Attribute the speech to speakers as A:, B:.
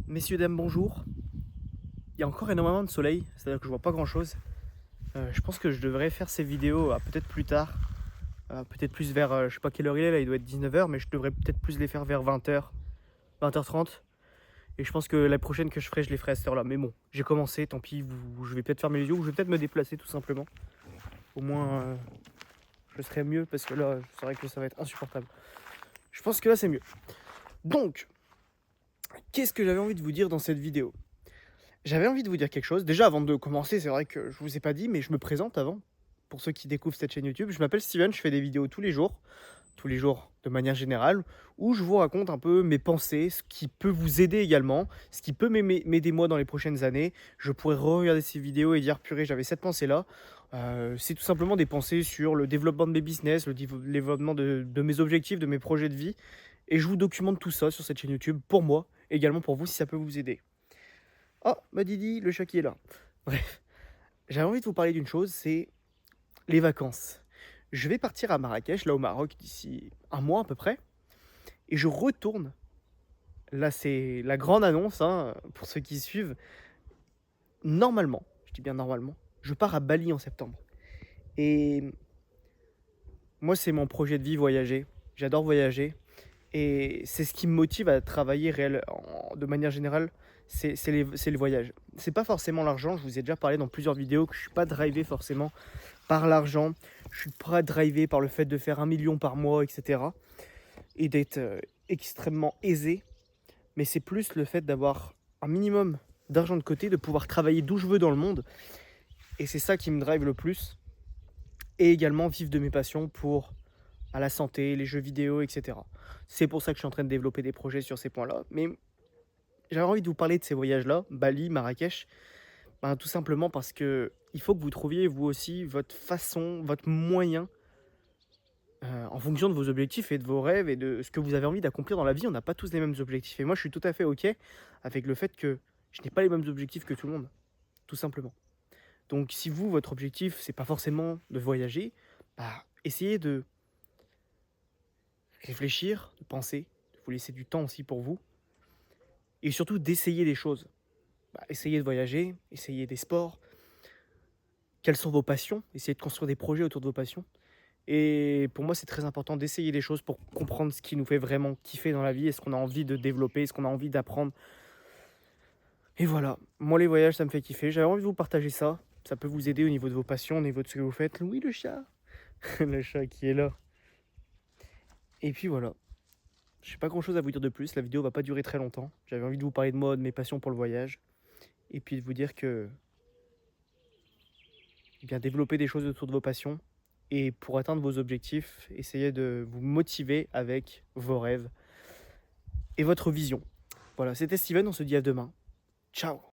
A: Messieurs, dames, bonjour. Il y a encore énormément de soleil, c'est-à-dire que je vois pas grand-chose. Je pense que je devrais faire ces vidéos peut-être plus tard, peut-être plus vers, je sais pas quelle heure il est là, il doit être 19 h, mais je devrais peut-être plus les faire vers 20 h, 20 h 30. Et je pense que la prochaine que je ferai, je les ferai à cette heure-là. Mais bon, j'ai commencé, tant pis, je vais peut-être fermer les yeux ou je vais peut-être me déplacer tout simplement. Au moins, je serai mieux parce que là, c'est vrai que ça va être insupportable. Je pense que là, c'est mieux. Donc, qu'est-ce que j'avais envie de vous dire dans cette vidéo? J'avais envie de vous dire quelque chose. Déjà, avant de commencer, c'est vrai que je vous ai pas dit, mais je me présente avant. Pour ceux qui découvrent cette chaîne YouTube, je m'appelle Steven, je fais des vidéos tous les jours de manière générale, où je vous raconte un peu mes pensées, ce qui peut vous aider également, ce qui peut m'aider moi dans les prochaines années. Je pourrais regarder ces vidéos et dire, purée, j'avais cette pensée-là. C'est tout simplement des pensées sur le développement de mes business, le développement de mes objectifs, de mes projets de vie. Et je vous documente tout ça sur cette chaîne YouTube pour moi, également pour vous si ça peut vous aider. Oh, ma Didi, le chat qui est là. Bref, j'avais envie de vous parler d'une chose, c'est les vacances. Je vais partir à Marrakech, là au Maroc, d'ici un mois à peu près. Et je retourne. Là, c'est la grande annonce, hein, pour ceux qui suivent. Normalement, je dis bien normalement, je pars à Bali en septembre. Et moi, c'est mon projet de vie, voyager. J'adore voyager. Et c'est ce qui me motive à travailler de manière générale, c'est le voyage. C'est pas forcément l'argent, je vous ai déjà parlé dans plusieurs vidéos que je suis pas drivé forcément par l'argent. Je suis pas drivé par le fait de faire 1 million par mois, etc. Et d'être extrêmement aisé. Mais c'est plus le fait d'avoir un minimum d'argent de côté, de pouvoir travailler d'où je veux dans le monde. Et c'est ça qui me drive le plus. Et également vivre de mes passions pour la santé, les jeux vidéo, etc. C'est pour ça que je suis en train de développer des projets sur ces points-là. Mais j'avais envie de vous parler de ces voyages-là, Bali, Marrakech, tout simplement parce que il faut que vous trouviez vous aussi votre façon, votre moyen, en fonction de vos objectifs et de vos rêves et de ce que vous avez envie d'accomplir dans la vie. On n'a pas tous les mêmes objectifs. Et moi, je suis tout à fait OK avec le fait que je n'ai pas les mêmes objectifs que tout le monde, tout simplement. Donc si vous, votre objectif, c'est pas forcément de voyager, essayez de réfléchir, de penser, de vous laisser du temps aussi pour vous, et surtout d'essayer des choses. Essayez de voyager, essayez des sports. Quelles sont vos passions? Essayez de construire des projets autour de vos passions. Et pour moi, c'est très important d'essayer des choses pour comprendre ce qui nous fait vraiment kiffer dans la vie et ce qu'on a envie de développer, ce qu'on a envie d'apprendre. Et voilà, moi les voyages, ça me fait kiffer. J'avais envie de vous partager ça. Ça peut vous aider au niveau de vos passions, au niveau de ce que vous faites. Oui, le chat. Le chat qui est là. Et puis voilà. Je n'ai pas grand chose à vous dire de plus. La vidéo va pas durer très longtemps. J'avais envie de vous parler de moi, de mes passions pour le voyage. Et puis de vous dire que bien développer des choses autour de vos passions. Et pour atteindre vos objectifs, essayez de vous motiver avec vos rêves et votre vision. Voilà, c'était Steven, on se dit à demain. Ciao.